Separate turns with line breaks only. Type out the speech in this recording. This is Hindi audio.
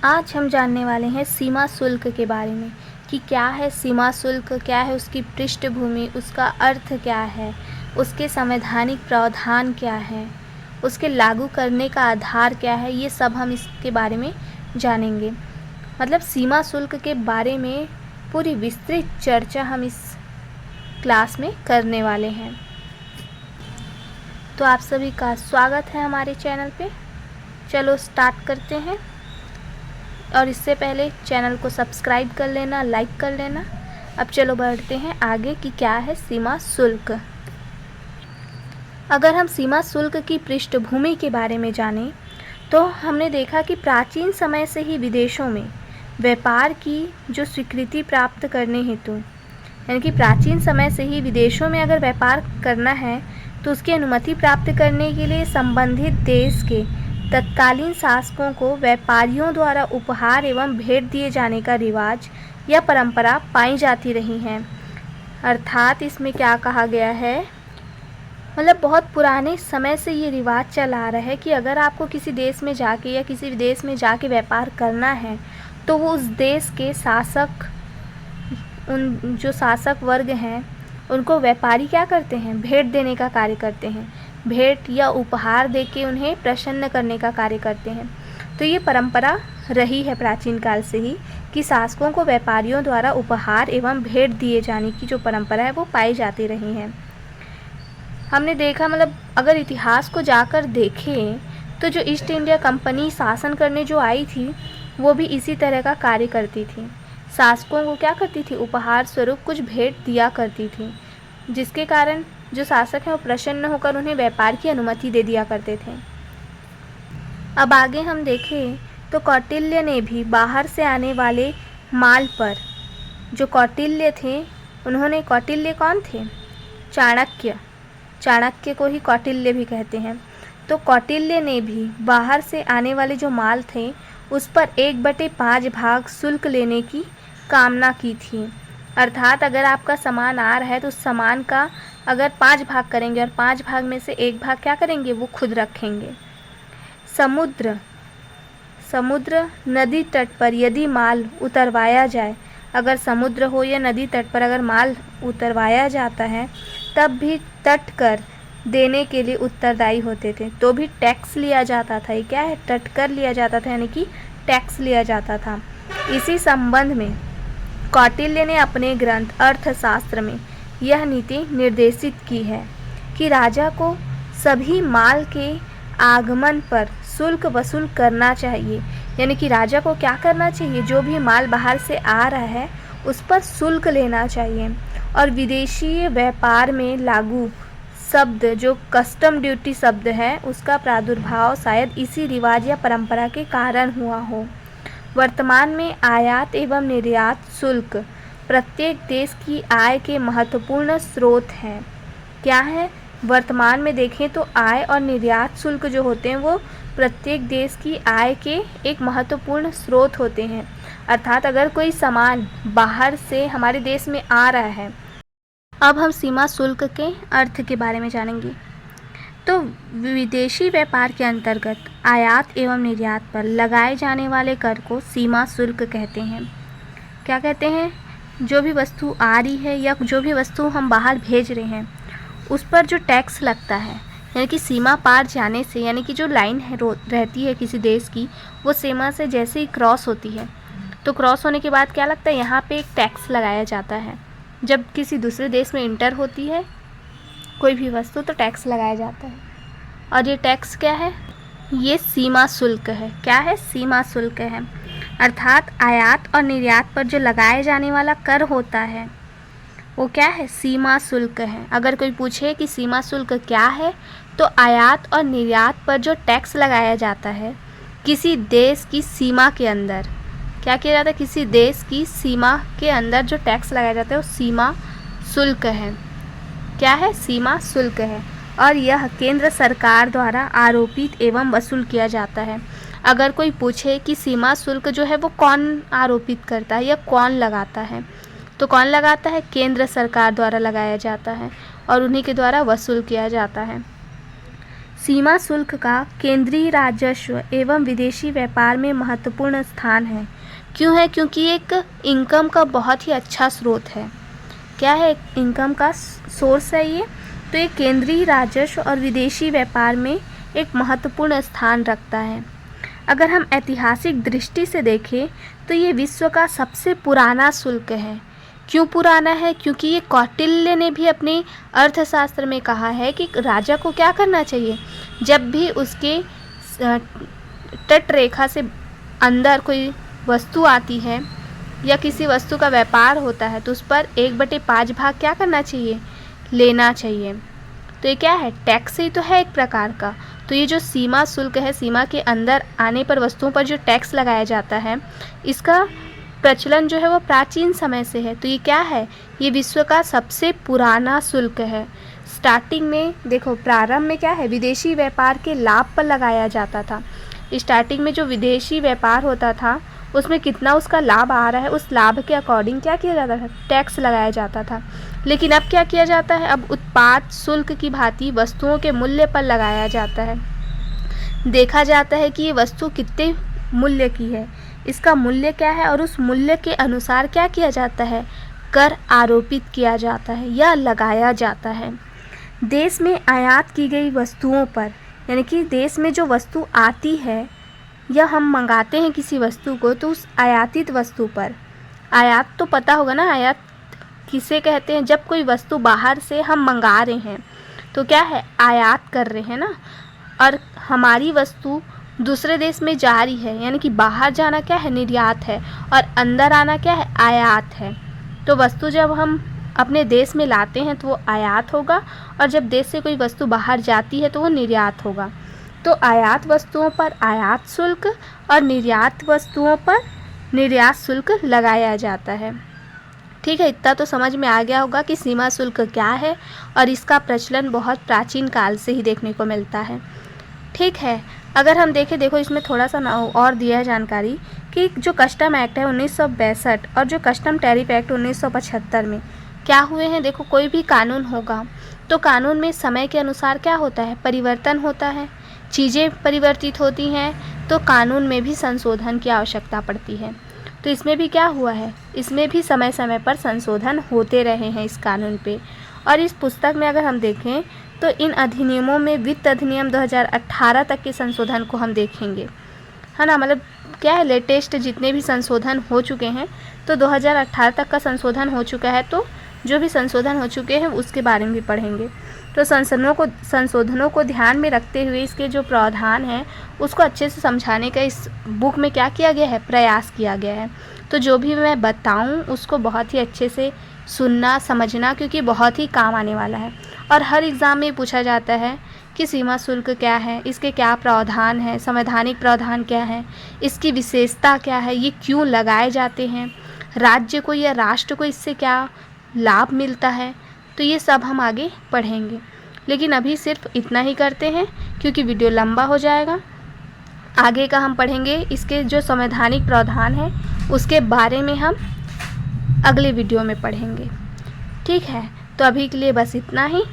आज हम जानने वाले हैं सीमा शुल्क के बारे में कि क्या है सीमा शुल्क, क्या है उसकी पृष्ठभूमि, उसका अर्थ क्या है, उसके संवैधानिक प्रावधान क्या है, उसके लागू करने का आधार क्या है। ये सब हम इसके बारे में जानेंगे। मतलब सीमा शुल्क के बारे में पूरी विस्तृत चर्चा हम इस क्लास में करने वाले हैं। तो आप सभी का स्वागत है हमारे चैनल पे। चलो स्टार्ट करते हैं। और इससे पहले चैनल को सब्सक्राइब कर लेना, लाइक कर लेना। अब चलो बढ़ते हैं आगे कि क्या है सीमा शुल्क। अगर हम सीमा शुल्क की पृष्ठभूमि के बारे में जानें तो हमने देखा कि प्राचीन समय से ही विदेशों में व्यापार की जो स्वीकृति प्राप्त करने हेतु, यानी कि प्राचीन समय से ही विदेशों में अगर व्यापार करना है तो उसकी अनुमति प्राप्त करने के लिए संबंधित देश के तत्कालीन शासकों को व्यापारियों द्वारा उपहार एवं भेंट दिए जाने का रिवाज या परंपरा पाई जाती रही हैं। अर्थात इसमें क्या कहा गया है, मतलब बहुत पुराने समय से ये रिवाज चला आ रहा है कि अगर आपको किसी देश में जाके या किसी विदेश में जाके व्यापार करना है तो वो उस देश के शासक, उन जो शासक वर्ग हैं उनको व्यापारी क्या करते हैं, भेंट देने का कार्य करते हैं। भेंट या उपहार देके उन्हें प्रसन्न करने का कार्य करते हैं। तो ये परंपरा रही है प्राचीन काल से ही कि शासकों को व्यापारियों द्वारा उपहार एवं भेंट दिए जाने की जो परंपरा है वो पाई जाती रही है। हमने देखा, मतलब अगर इतिहास को जाकर देखें तो जो ईस्ट इंडिया कंपनी शासन करने जो आई थी वो भी इसी तरह का कार्य करती थी। शासकों को क्या करती थी, उपहार स्वरूप कुछ भेंट दिया करती थी, जिसके कारण जो शासक हैं वो प्रसन्न होकर उन्हें व्यापार की अनुमति दे दिया करते थे। अब आगे हम देखें तो कौटिल्य ने भी बाहर से आने वाले माल पर, जो कौटिल्य थे उन्होंने, कौटिल्य कौन थे, चाणक्य को ही कौटिल्य भी कहते हैं। तो कौटिल्य ने भी बाहर से आने वाले जो माल थे उस पर 1/5 भाग शुल्क लेने की कामना की थी। अर्थात अगर आपका सामान आ रहा है तो उस सामान का अगर 5 भाग करेंगे और 5 भाग में से 1 भाग क्या करेंगे, वो खुद रखेंगे। समुद्र नदी तट पर यदि माल उतरवाया जाए, अगर समुद्र हो या नदी तट पर अगर माल उतरवाया जाता है तब भी तट कर देने के लिए उत्तरदायी होते थे, तो भी टैक्स लिया जाता था। ये क्या है, तट कर लिया जाता था, यानी कि टैक्स लिया जाता था। इसी संबंध में कौटिल्य ने अपने ग्रंथ अर्थशास्त्र में यह नीति निर्देशित की है कि राजा को सभी माल के आगमन पर शुल्क वसूल करना चाहिए। यानी कि राजा को क्या करना चाहिए, जो भी माल बाहर से आ रहा है उस पर शुल्क लेना चाहिए। और विदेशी व्यापार में लागू शब्द जो कस्टम ड्यूटी शब्द है उसका प्रादुर्भाव शायद इसी रिवाज या परंपरा के कारण हुआ हो। वर्तमान में आयात एवं निर्यात शुल्क प्रत्येक देश की आय के महत्वपूर्ण स्रोत हैं। क्या है, वर्तमान में देखें तो आय और निर्यात शुल्क जो होते हैं वो प्रत्येक देश की आय के एक महत्वपूर्ण स्रोत होते हैं। अर्थात अगर कोई सामान बाहर से हमारे देश में आ रहा है। अब हम सीमा शुल्क के अर्थ के बारे में जानेंगे। तो विदेशी व्यापार के अंतर्गत आयात एवं निर्यात पर लगाए जाने वाले कर को सीमा शुल्क कहते हैं। क्या कहते हैं, जो भी वस्तु आ रही है या जो भी वस्तु हम बाहर भेज रहे हैं उस पर जो टैक्स लगता है, यानी कि सीमा पार जाने से, यानी कि जो लाइन है रहती है किसी देश की, वो सीमा से जैसे ही क्रॉस होती है तो क्रॉस होने के बाद क्या लगता है, यहाँ पे एक टैक्स लगाया जाता है। जब किसी दूसरे देश में इंटर होती है कोई भी वस्तु तो टैक्स लगाया जाता है। और ये टैक्स क्या है, ये सीमा शुल्क है। क्या है, सीमा शुल्क है। अर्थात आयात और निर्यात पर जो लगाए जाने वाला कर होता है वो क्या है, सीमा शुल्क है। अगर कोई पूछे कि सीमा शुल्क क्या है तो आयात और निर्यात पर जो टैक्स लगाया जाता है किसी देश की सीमा के अंदर, क्या किया जाता है, किसी देश की सीमा के अंदर जो टैक्स लगाया जाता है वो सीमा शुल्क है। क्या है, सीमा शुल्क है। और यह केंद्र सरकार द्वारा आरोपित एवं वसूल किया जाता है। अगर कोई पूछे कि सीमा शुल्क जो है वो कौन आरोपित करता है या कौन लगाता है, तो कौन लगाता है, केंद्र सरकार द्वारा लगाया जाता है और उन्हीं के द्वारा वसूल किया जाता है। सीमा शुल्क का केंद्रीय राजस्व एवं विदेशी व्यापार में महत्वपूर्ण स्थान है। क्यों है? क्योंकि एक इनकम का बहुत ही अच्छा स्रोत है। क्या है? इनकम का सोर्स है ये। तो ये केंद्रीय राजस्व और विदेशी व्यापार में एक महत्वपूर्ण स्थान रखता है। अगर हम ऐतिहासिक दृष्टि से देखें तो ये विश्व का सबसे पुराना शुल्क है। क्यों पुराना है? क्योंकि ये कौटिल्य ने भी अपने अर्थशास्त्र में कहा है कि राजा को क्या करना चाहिए, जब भी उसके तट रेखा से अंदर कोई वस्तु आती है या किसी वस्तु का व्यापार होता है तो उस पर 1/5 भाग क्या करना चाहिए, लेना चाहिए। तो ये क्या है? टैक्स ही तो है एक प्रकार का। तो ये जो सीमा शुल्क है, सीमा के अंदर आने पर वस्तुओं पर जो टैक्स लगाया जाता है, इसका प्रचलन जो है वो प्राचीन समय से है। तो ये क्या है? ये विश्व का सबसे पुराना शुल्क है। स्टार्टिंग में देखो, प्रारंभ में क्या है, विदेशी व्यापार के लाभ पर लगाया जाता था। स्टार्टिंग में जो विदेशी व्यापार होता था उसमें कितना उसका लाभ आ रहा है, उस लाभ के अकॉर्डिंग क्या किया जाता था, टैक्स लगाया जाता था। लेकिन अब क्या किया जाता है, अब उत्पाद शुल्क की भांति वस्तुओं के मूल्य पर लगाया जाता है। देखा जाता है कि ये वस्तु कितने मूल्य की है, इसका मूल्य क्या है, और उस मूल्य के अनुसार क्या किया जाता है, कर आरोपित किया जाता है या लगाया जाता है। देश में आयात की गई वस्तुओं पर, यानी कि देश में जो वस्तु आती है या हम मंगाते हैं किसी वस्तु को, तो उस आयातित वस्तु पर, आयात तो पता होगा ना, आयात किसे कहते हैं, जब कोई वस्तु बाहर से हम मंगा रहे हैं तो क्या है, आयात कर रहे हैं ना। और हमारी वस्तु दूसरे देश में जा रही है, यानी कि बाहर जाना क्या है, निर्यात है, और अंदर आना क्या है, आयात है। तो वस्तु जब हम अपने देश में लाते हैं तो वो आयात होगा, और जब देश से कोई वस्तु बाहर जाती है तो वो निर्यात होगा। तो आयात वस्तुओं पर आयात शुल्क और निर्यात वस्तुओं पर निर्यात शुल्क लगाया जाता है। ठीक है, इतना तो समझ में आ गया होगा कि सीमा शुल्क क्या है, और इसका प्रचलन बहुत प्राचीन काल से ही देखने को मिलता है। ठीक है, अगर हम देखें, देखो इसमें थोड़ा सा और दिया है जानकारी कि जो कस्टम एक्ट है 1962 और जो कस्टम टैरिफ एक्ट 1975 में क्या हुए हैं। देखो, कोई भी कानून होगा तो कानून में समय के अनुसार क्या होता है, परिवर्तन होता है, चीज़ें परिवर्तित होती हैं, तो कानून में भी संशोधन की आवश्यकता पड़ती है। तो इसमें भी क्या हुआ है, इसमें भी समय समय पर संशोधन होते रहे हैं इस कानून पे। और इस पुस्तक में अगर हम देखें तो इन अधिनियमों में वित्त अधिनियम 2018 तक के संशोधन को हम देखेंगे, है ना। मतलब क्या है, लेटेस्ट जितने भी संशोधन हो चुके हैं तो 2018 तक का संशोधन हो चुका है, तो जो भी संशोधन हो चुके हैं उसके बारे में भी पढ़ेंगे। तो संशोधनों को ध्यान में रखते हुए इसके जो प्रावधान हैं उसको अच्छे से समझाने का इस बुक में क्या किया गया है, प्रयास किया गया है। तो जो भी मैं बताऊं उसको बहुत ही अच्छे से सुनना, समझना, क्योंकि बहुत ही काम आने वाला है। और हर एग्ज़ाम में पूछा जाता है कि सीमा शुल्क क्या है, इसके क्या प्रावधान है, संवैधानिक प्रावधान क्या है, इसकी विशेषता क्या है, ये क्यों लगाए जाते हैं, राज्य को या राष्ट्र को इससे क्या लाभ मिलता है। तो ये सब हम आगे पढ़ेंगे, लेकिन अभी सिर्फ इतना ही करते हैं क्योंकि वीडियो लंबा हो जाएगा। आगे का हम पढ़ेंगे, इसके जो संवैधानिक प्रावधान है उसके बारे में हम अगले वीडियो में पढ़ेंगे। ठीक है, तो अभी के लिए बस इतना ही।